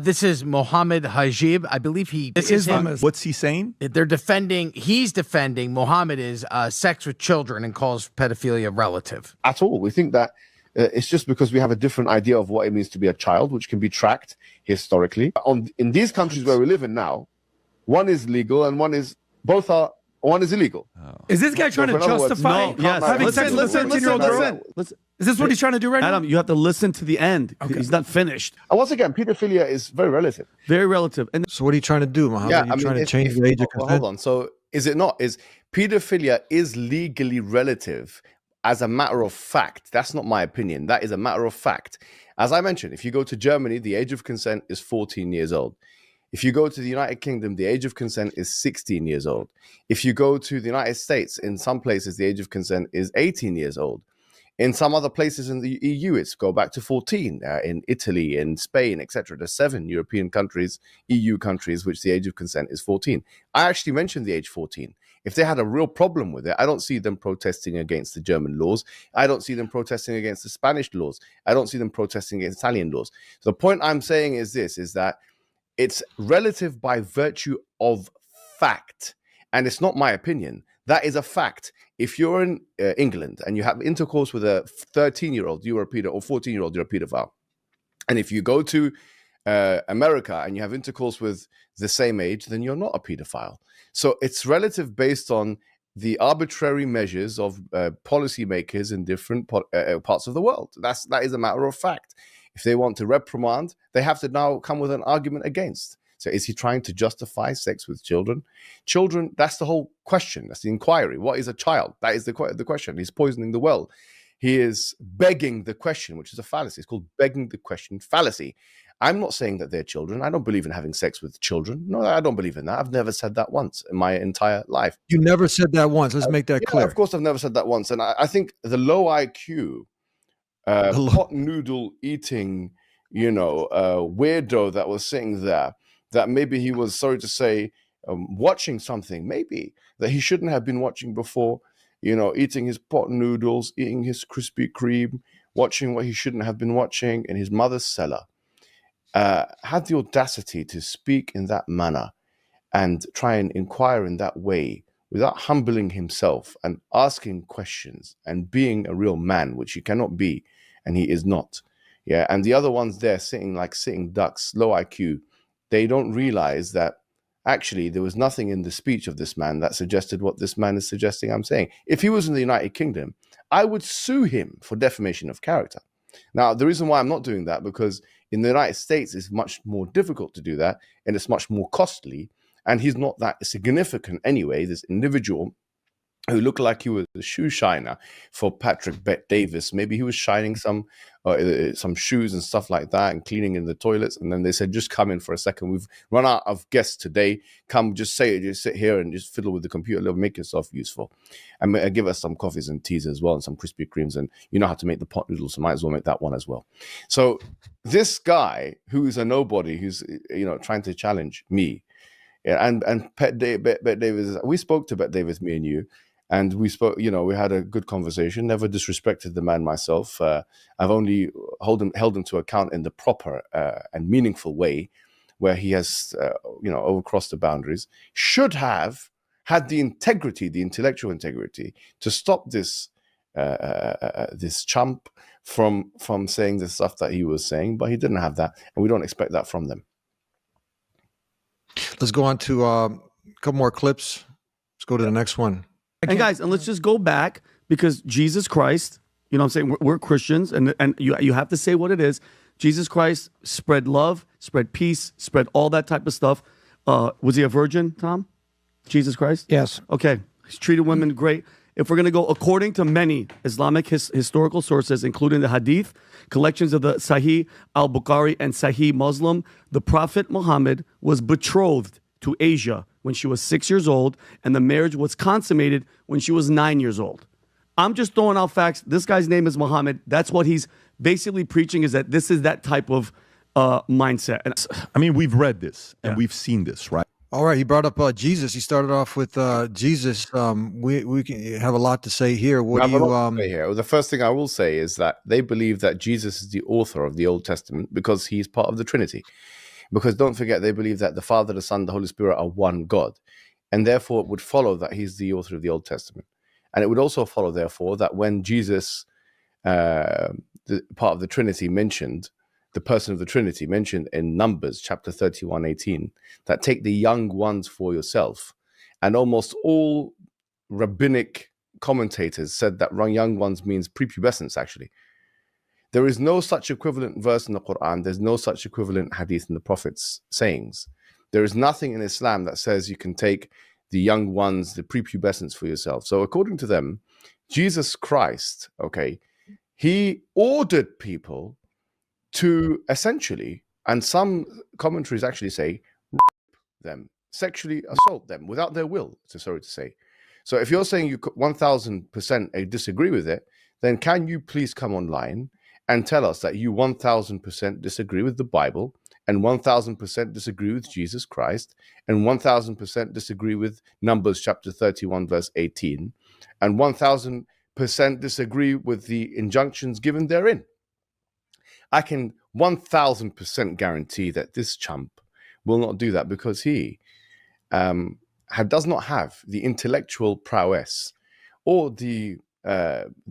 This is Mohammed Hijab. I believe this is him. What's he saying? He's defending Mohammed is sex with children and calls pedophilia relative. At all. We think that it's just because we have a different idea of what it means to be a child, which can be tracked historically. In these countries where we live in now, one is legal and one is illegal. Oh. Is this guy trying to justify having sex with a 13-year-old girl? Is this what he's trying to do right now? Adam, you have to listen to the end. Okay. He's not finished. And once again, pedophilia is very relative. Very relative. And so what are you trying to do, Mohammed? Yeah, are you trying to change the age of consent? Hold on. So is it not? Is pedophilia is legally relative as a matter of fact? That's not my opinion. That is a matter of fact. As I mentioned, if you go to Germany, the age of consent is 14 years old. If you go to the United Kingdom, the age of consent is 16 years old. If you go to the United States, in some places, the age of consent is 18 years old. In some other places in the EU, it's go back to 14. In Italy, in Spain, etc. There's 7 European countries, EU countries, which the age of consent is 14. I actually mentioned the age 14. If they had a real problem with it, I don't see them protesting against the German laws. I don't see them protesting against the Spanish laws. I don't see them protesting against Italian laws. So the point I'm saying is this, is that it's relative by virtue of fact. And it's not my opinion. That is a fact. If you're in England and you have intercourse with a 13-year-old, you're a pedophile, or 14-year-old, you're a pedophile. And if you go to America and you have intercourse with the same age, then you're not a pedophile. So it's relative based on the arbitrary measures of policymakers in different parts of the world. That is a matter of fact. If they want to reprimand, they have to now come with an argument against. So is he trying to justify sex with children? Children, that's the whole question. That's the inquiry. What is a child? That is the question. He's poisoning the well. He is begging the question, which is a fallacy. It's called begging the question fallacy. I'm not saying that they're children. I don't believe in having sex with children. No, I don't believe in that. I've never said that once in my entire life. You never said that once. Let's make that clear. Of course, I've never said that once. And I think the low IQ, pot noodle eating, weirdo that was sitting there, that maybe he was, sorry to say, watching something, maybe that he shouldn't have been watching before, eating his pot noodles, eating his Krispy Kreme, watching what he shouldn't have been watching in his mother's cellar, had the audacity to speak in that manner and try and inquire in that way without humbling himself and asking questions and being a real man, which he cannot be, and he is not. Yeah, and the other ones there sitting like sitting ducks, low IQ, they don't realize that actually there was nothing in the speech of this man that suggested what this man is suggesting I'm saying. If he was in the United Kingdom, I would sue him for defamation of character. Now, the reason why I'm not doing that, because in the United States, it's much more difficult to do that, and it's much more costly, and he's not that significant anyway, this individual who looked like he was a shoe shiner for Patrick Bet-Davis. Maybe he was shining some shoes and stuff like that and cleaning in the toilets. And then they said, just come in for a second. We've run out of guests today. Come, just say it. Just sit here and just fiddle with the computer. Make yourself useful. And give us some coffees and teas as well and some Krispy Kremes. And you know how to make the pot noodles, so might as well make that one as well. So this guy who's a nobody, who's trying to challenge me, and Bet-Davis, we spoke to Bet-Davis, me and you. And we spoke, we had a good conversation, never disrespected the man myself. I've only held him to account in the proper and meaningful way where he has, overcrossed the boundaries. Should have had the integrity, the intellectual integrity to stop this chump from saying the stuff that he was saying, but he didn't have that. And we don't expect that from them. Let's go on to a couple more clips. Let's go to the next one. And guys, and let's just go back, because Jesus Christ, I'm saying, we're Christians, and you have to say what it is. Jesus Christ spread love, spread peace, spread all that type of stuff. Was he a virgin, Tom? Jesus Christ? Yes. Okay. He's treated women great. If we're going to go according to many Islamic historical sources, including the Hadith, collections of the Sahih al-Bukhari and Sahih Muslim, the Prophet Muhammad was betrothed to Asia when she was 6 years old, and the marriage was consummated when she was 9 years old. I'm just throwing out facts. This guy's name is Muhammad. That's what he's basically preaching, is that this is that type of mindset. And I mean, we've read this and we've seen this, right? All right, he brought up Jesus. He started off with Jesus. We can have a lot to say here. What do you here? Well, the first thing I will say is that they believe that Jesus is the author of the Old Testament because he's part of the Trinity. Because don't forget, they believe that the Father, the Son, the Holy Spirit are one God. And therefore, it would follow that he's the author of the Old Testament. And it would also follow, therefore, that when Jesus, the part of the Trinity mentioned, the person of the Trinity mentioned in Numbers chapter 31:18, that take the young ones for yourself. And almost all rabbinic commentators said that young ones means prepubescence, actually. There is no such equivalent verse in the Quran. There's no such equivalent hadith in the Prophet's sayings. There is nothing in Islam that says you can take the young ones, the prepubescence for yourself. So according to them, Jesus Christ, okay, he ordered people to essentially, and some commentaries actually say, rape them, sexually assault them without their will, sorry to say. So if you're saying you 1000% disagree with it, then can you please come online and tell us that you 1000% disagree with the Bible, and 1000% disagree with Jesus Christ, and 1000% disagree with Numbers chapter 31 verse 18, and 1000% disagree with the injunctions given therein? I can 1000% guarantee that this chump will not do that, because he does not have the intellectual prowess or the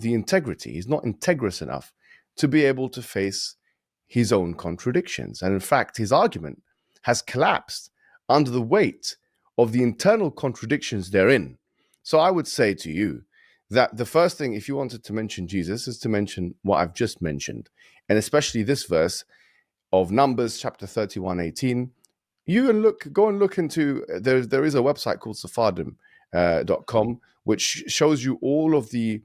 integrity. He's not integrous enough to be able to face his own contradictions. And in fact, his argument has collapsed under the weight of the internal contradictions therein. So I would say to you that the first thing, if you wanted to mention Jesus, is to mention what I've just mentioned, and especially this verse of Numbers chapter 31:18. You can go and look into, there is a website called Sephardim.com, which shows you all of the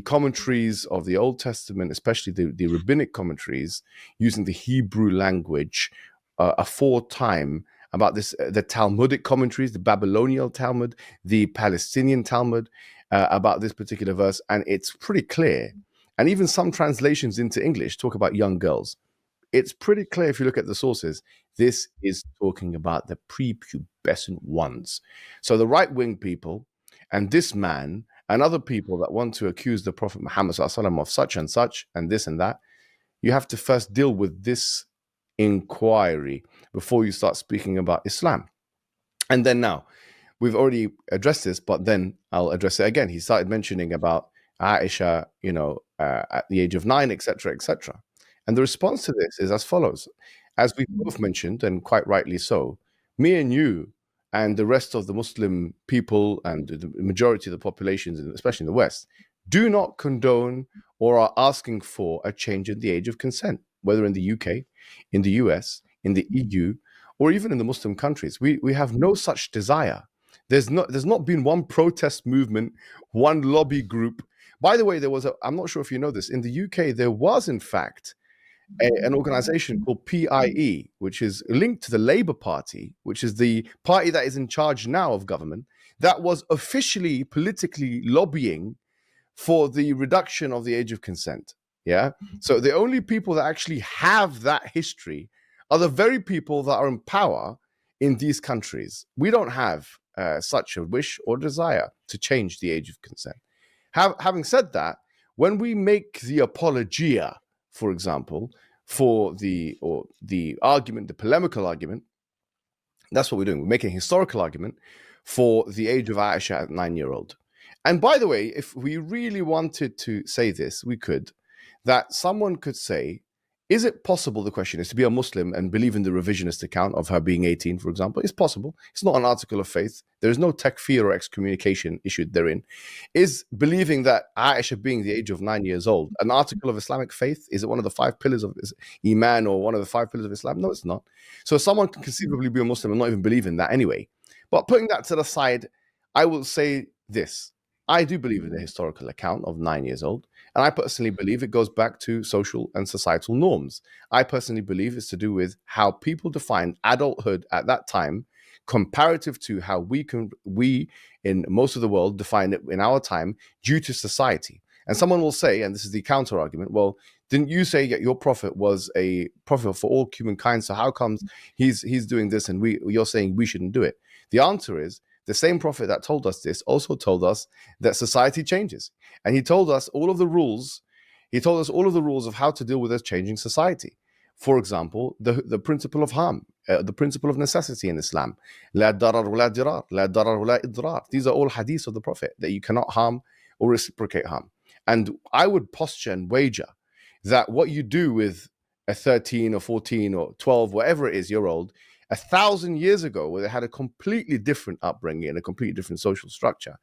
commentaries of the Old Testament, especially the rabbinic commentaries, using the Hebrew language aforetime about this, the Talmudic commentaries, the Babylonian Talmud, the Palestinian Talmud, about this particular verse, and it's pretty clear. And even some translations into English talk about young girls. It's pretty clear if you look at the sources. This is talking about the prepubescent ones. So the right-wing people and this man and other people that want to accuse the Prophet Muhammad ﷺ of such and such and this and that, you have to first deal with this inquiry before you start speaking about Islam. And then now, we've already addressed this, but then I'll address it again. He started mentioning about Aisha, at the age of 9, etc., etc. And the response to this is as follows. As we both mentioned, and quite rightly so, me and you and the rest of the Muslim people and the majority of the populations, especially in the West, do not condone or are asking for a change in the age of consent, whether in the UK, in the US, in the EU, or even in the Muslim countries. We have no such desire. There's not been one protest movement, one lobby group. By the way, I'm not sure if you know this, in the UK, there was in fact an organization called PIE, which is linked to the Labour Party, which is the party that is in charge now of government, that was officially politically lobbying for the reduction of the age of consent. Yeah. So the only people that actually have that history are the very people that are in power in these countries. We don't have such a wish or desire to change the age of consent. Having said that, when we make the apologia, for example, for the argument, the polemical argument, that's what we're doing. We're making a historical argument for the age of Aisha at 9-year-old. And by the way, if we really wanted to say this, we could, that someone could say, is it possible, the question is, to be a Muslim and believe in the revisionist account of her being 18, for example? It's possible. It's not an article of faith. There is no takfir or excommunication issued therein. Is believing that Aisha being the age of 9 years old an article of Islamic faith? Is it one of the 5 pillars of Iman or one of the 5 pillars of Islam? No, it's not. So someone can conceivably be a Muslim and not even believe in that anyway. But putting that to the side, I will say this. I do believe in the historical account of 9 years old. And I personally believe it goes back to social and societal norms. I personally believe it's to do with how people defined adulthood at that time, comparative to how we in most of the world define it in our time due to society. And someone will say, and this is the counter argument, well, didn't you say that your prophet was a prophet for all humankind? So how comes he's doing this and you're saying we shouldn't do it? The answer is, the same prophet that told us this also told us that society changes. And he told us all of the rules. He told us all of the rules of how to deal with this changing society. for example, the principle of harm, the principle of necessity in Islam. لا ضرر ولا ضرار, لا ضرر ولا إضرار. These are all hadiths of the Prophet, that you cannot harm or reciprocate harm. And I would posture and wager that what you do with a 13 or 14 or 12, whatever it is, year old, 1,000 years ago, where they had a completely different upbringing and a completely different social structure,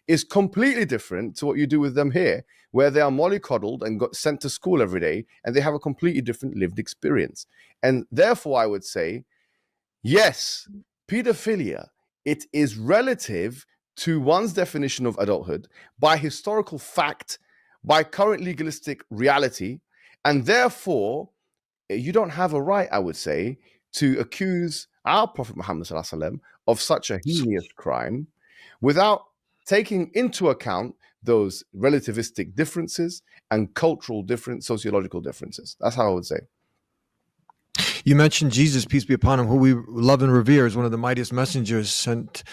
is completely different to what you do with them here, where they are mollycoddled and got sent to school every day, and they have a completely different lived experience. And therefore, I would say, yes, pedophilia, it is relative to one's definition of adulthood by historical fact, by current legalistic reality, and therefore, you don't have a right, I would say, to accuse our Prophet Muhammad of such a heinous crime without taking into account those relativistic differences and cultural sociological differences. That's how I would say. You mentioned Jesus, peace be upon him, who we love and revere, as one of the mightiest messengers sent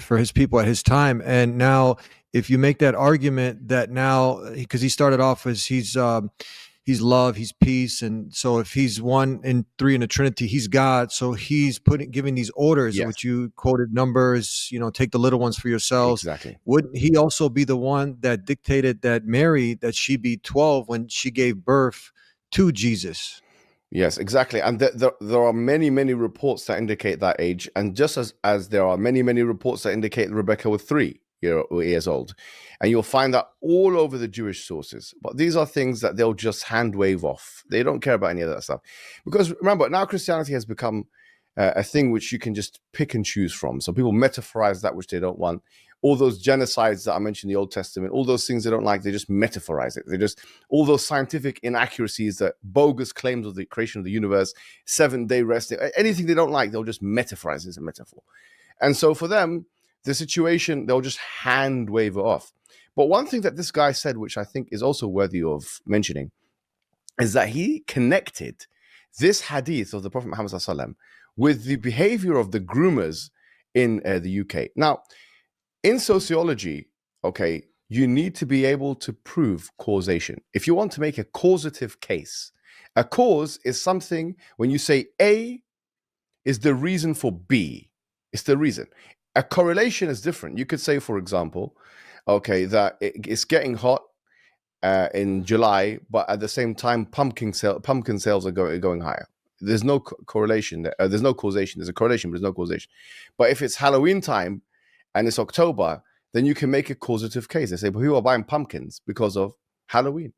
for his people at his time. And now, if you make that argument that now, because he started off as he's love, he's peace, and so if he's 1 and 3 in the Trinity, he's God. So he's giving these orders, Yes. which you quoted numbers, take the little ones for yourselves. Exactly. Wouldn't he also be the one that dictated that Mary, that she be 12 when she gave birth to Jesus? Yes, exactly. And there are many, many reports that indicate that age. And just as there are many, many reports that indicate Rebecca was 3 years old. And you'll find that all over the Jewish sources. But these are things that they'll just hand wave off. They don't care about any of that stuff. Because remember, now Christianity has become a thing which you can just pick and choose from. So people metaphorize that which they don't want. All those genocides that I mentioned in the Old Testament, all those things they don't like, they just metaphorize it. All those scientific inaccuracies, that bogus claims of the creation of the universe, 7-day rest, anything they don't like, they'll just metaphorize it as a metaphor. And so for them, the situation, they'll just hand wave it off. But one thing that this guy said, which I think is also worthy of mentioning, is that he connected this hadith of the Prophet Muhammad ﷺ with the behavior of the groomers in the UK. Now, in sociology, okay, you need to be able to prove causation. If you want to make a causative case, a cause is something when you say A is the reason for B. It's the reason. A correlation is different. You could say, for example, okay, that it's getting hot in July, but at the same time, pumpkin sales are going higher. There's no correlation. There's no causation. There's a correlation, but there's no causation. But if it's Halloween time and it's October, then you can make a causative case. They say, but people are buying pumpkins because of Halloween.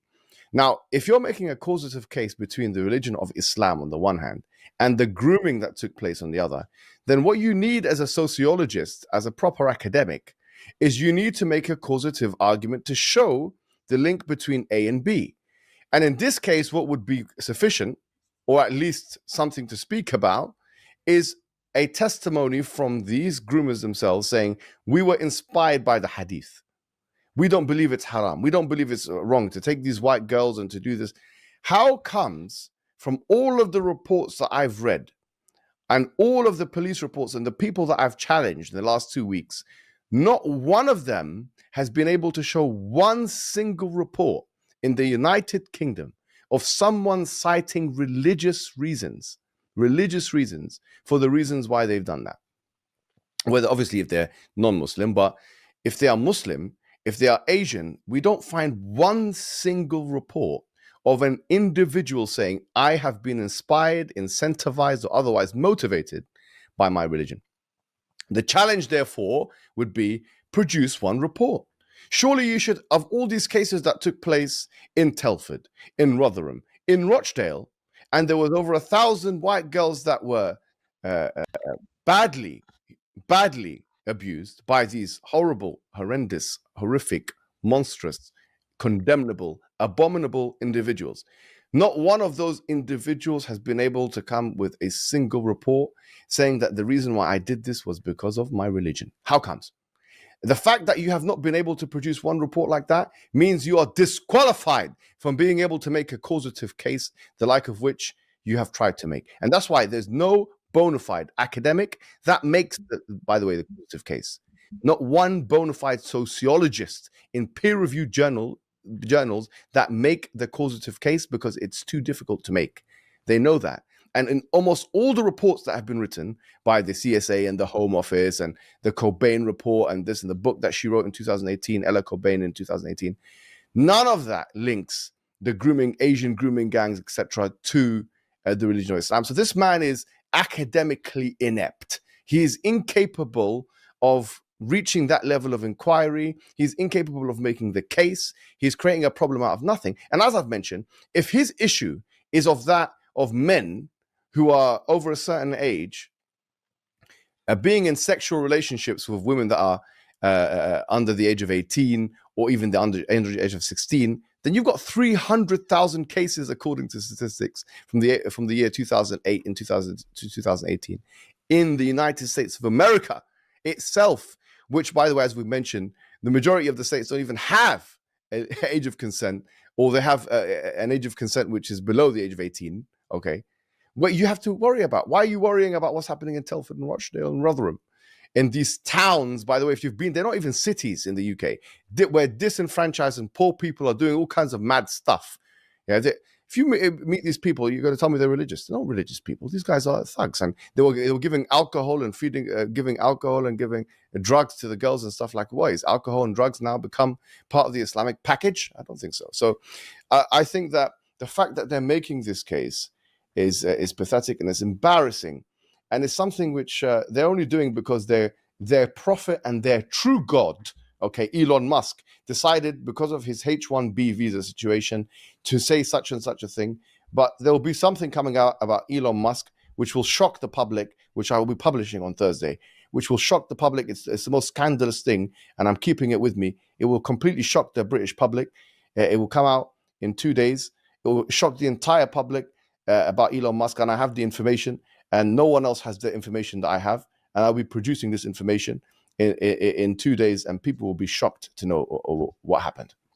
Now, if you're making a causative case between the religion of Islam on the one hand and the grooming that took place on the other, then what you need as a sociologist, as a proper academic, is you need to make a causative argument to show the link between A and B. And in this case, what would be sufficient, or at least something to speak about, is a testimony from these groomers themselves saying, we were inspired by the hadith. We don't believe it's haram. We don't believe it's wrong to take these white girls and to do this. How comes from all of the reports that I've read and all of the police reports and the people that I've challenged in the last 2 weeks, not one of them has been able to show one single report in the United Kingdom of someone citing religious reasons for the reasons why they've done that. Whether obviously if they're non-Muslim, but if they are Muslim, if they are Asian, we don't find one single report of an individual saying, I have been inspired, incentivized, or otherwise motivated by my religion. The challenge, therefore, would be produce one report. Surely you should, of all these cases that took place in Telford, in Rotherham, in Rochdale, and there was over 1,000 white girls that were badly abused by these horrible, horrendous, horrific, monstrous, condemnable, abominable individuals. Not one of those individuals has been able to come with a single report saying that the reason why I did this was because of my religion. How comes? The fact that you have not been able to produce one report like that means you are disqualified from being able to make a causative case, the like of which you have tried to make. And that's why there's no bona fide academic that makes, by the way, the causative case. Not one bona fide sociologist in peer-reviewed journals that make the causative case, because it's too difficult to make. They know that. And in almost all the reports that have been written by the CSA and the Home Office and the Cobain report and this and the book that she wrote in 2018, Ella Cobain in 2018, none of that links the grooming, Asian grooming gangs, etc., to the religion of Islam. So this man is academically inept. He is incapable of reaching that level of inquiry. He's incapable of making the case. He's creating a problem out of nothing. And as I've mentioned, if his issue is of men who are over a certain age, being in sexual relationships with women that are under the age of 18 or even the under the age of 16, then you've got 300,000 cases, according to statistics from the year 2008 and 2018 in the United States of America itself, which, by the way, as we mentioned, the majority of the states don't even have an age of consent, or they have an age of consent which is below the age of 18, okay? What you have to worry about. Why are you worrying about what's happening in Telford and Rochdale and Rotherham? In these towns, by the way, if you've been, they're not even cities in the UK, where disenfranchised and poor people are doing all kinds of mad stuff. Yeah, if you meet these people, you're going to tell me they're religious. They're not religious people. These guys are thugs, and they were giving alcohol and giving alcohol and giving drugs to the girls and stuff like. What is alcohol and drugs now become part of the Islamic package? I don't think so. So, I think that the fact that they're making this case is pathetic and it's embarrassing, and it's something which they're only doing because their prophet and their true God, okay, Elon Musk, decided because of his H-1B visa situation to say such and such a thing. But there will be something coming out about Elon Musk which will shock the public, which I will be publishing on Thursday, which will shock the public. It's the most scandalous thing, and I'm keeping it with me. It will completely shock the British public. It will come out in 2 days. It will shock the entire public about Elon Musk, and I have the information, and no one else has the information that I have, and I'll be producing this information in 2 days, and people will be shocked to know what happened.